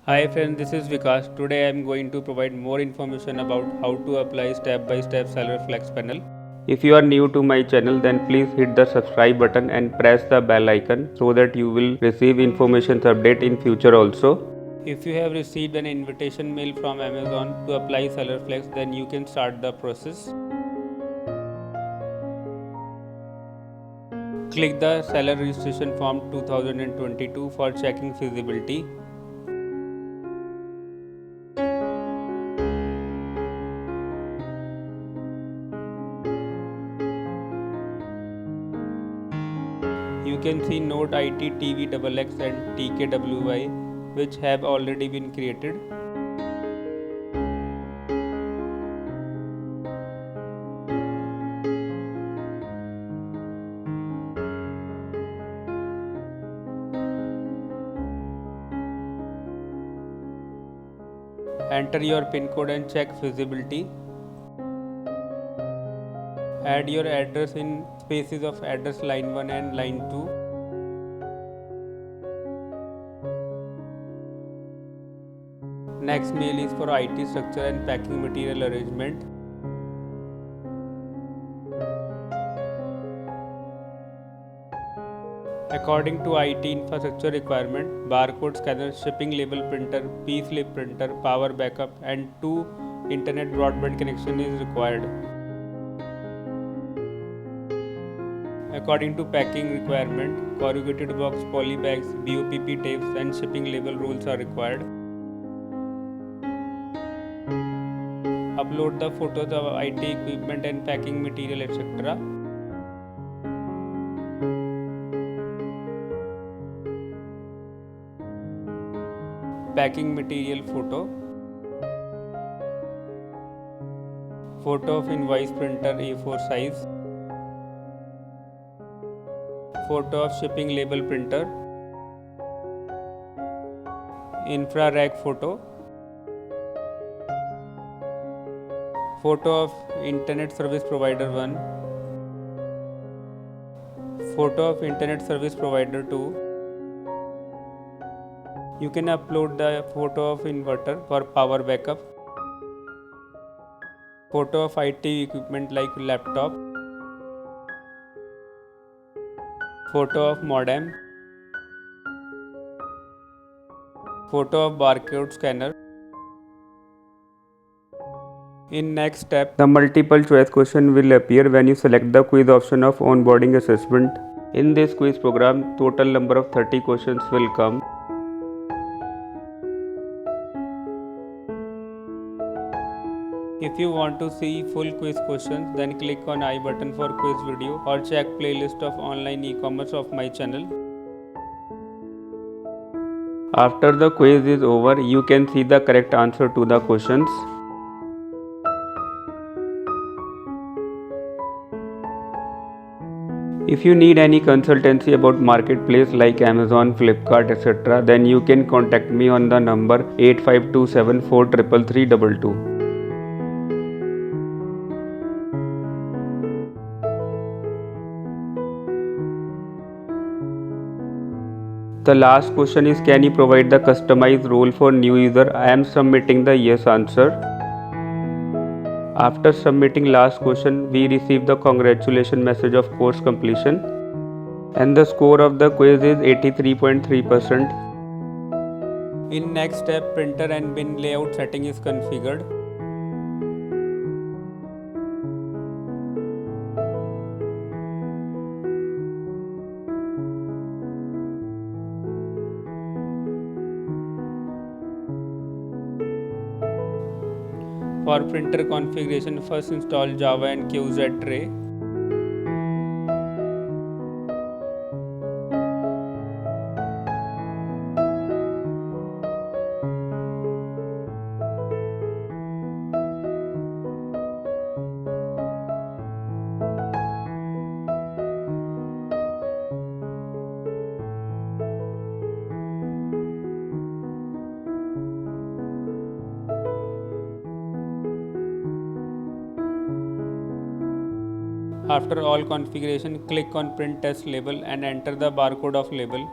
Hi friends, this is Vikas. Today I am going to provide more information about how to apply step-by-step Seller Flex panel. If you are new to my channel, then please hit the subscribe button and press the bell icon so that you will receive information update in future also. If you have received an invitation mail from Amazon to apply Seller Flex, then you can start the process. Click the Seller Registration Form 2022 for checking feasibility. You can see Note IT TVXX and TKWY which have already been created. Enter your PIN code and check feasibility. Add your address in spaces of address line 1 and line 2. Next mail is for IT structure and packing material arrangement. According to IT infrastructure requirement, barcode scanner, shipping label printer, P-slip printer, power backup and 2 internet broadband connection is required. According to packing requirement, corrugated box, poly bags, BOPP tapes and shipping label rules are required. Upload the photos of IT equipment and packing material etc. Packing material photo. Photo of invoice printer A4 size. Photo of shipping label printer. Infra rack photo. Photo of internet service provider 1. Photo of internet service provider 2. You can upload the photo of inverter for power backup. Photo of IT equipment like laptop. Photo of modem. Photo of barcode scanner. In next step, the multiple choice question will appear when you select the quiz option of onboarding assessment. In this quiz program, total number of 30 questions will come. If you want to see full quiz questions, then click on I button for quiz video or check playlist of online e-commerce of my channel. After the quiz is over, you can see the correct answer to the questions. If you need any consultancy about marketplace like Amazon, Flipkart, etc., then you can contact me on the number 8527433322. The last question is, can you provide the customized role for new user? I am submitting the yes answer. After submitting last question, we receive the congratulation message of course completion. And the score of the quiz is 83.3%. In next step, printer and bin layout setting is configured. For printer configuration, first install Java and QZ tray. After all configuration, click on print test label and enter the barcode of label.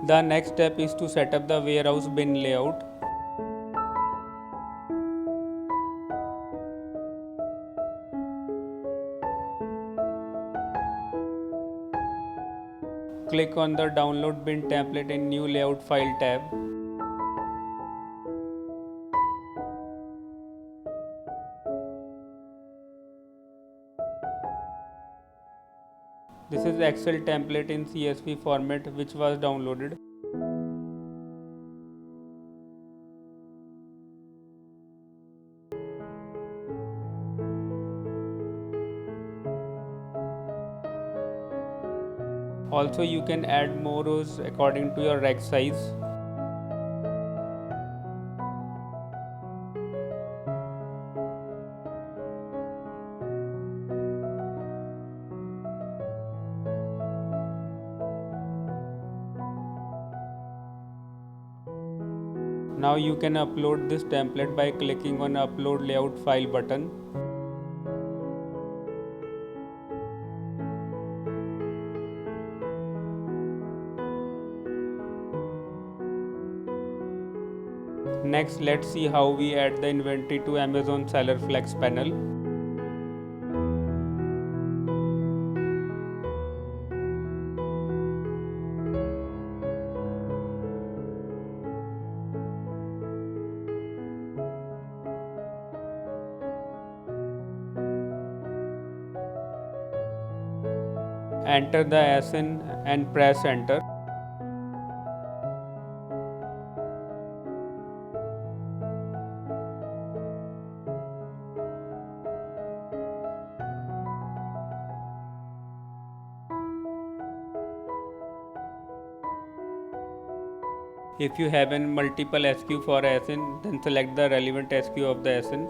The next step is to set up the warehouse bin layout. Click on the download bin template in new layout file tab. This is Excel template in CSV format which was downloaded. Also, you can add more rows according to your rack size. Now you can upload this template by clicking on upload layout file button. Next, let's see how we add the inventory to Amazon Seller Flex panel. Enter the SN and press enter. If you have an multiple SKU for SN, then select the relevant SKU of the SN.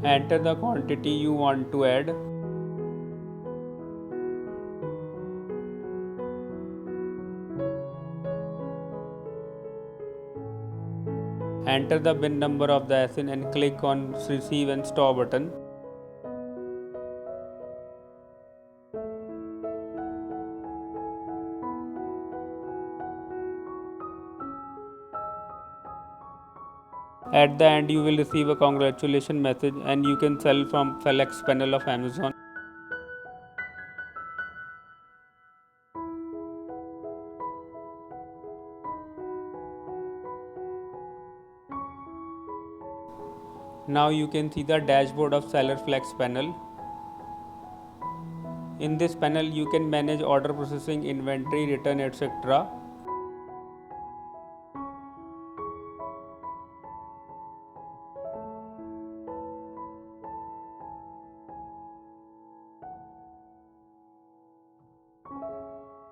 Enter the quantity you want to add. Enter the bin number of the SN and click on receive and store button. At the end, you will receive a congratulations message and you can sell from Flex panel of Amazon. Now you can see the dashboard of Seller Flex panel. In this panel, you can manage order processing, inventory, return, etc.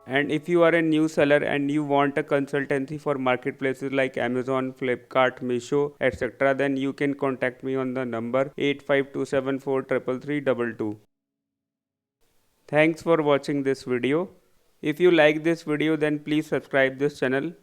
And if you are a new seller and you want a consultancy for marketplaces like Amazon, Flipkart, Meesho, etc., then you can contact me on the number 8527433322. Thanks for watching this video. If you like this video, then please subscribe this channel.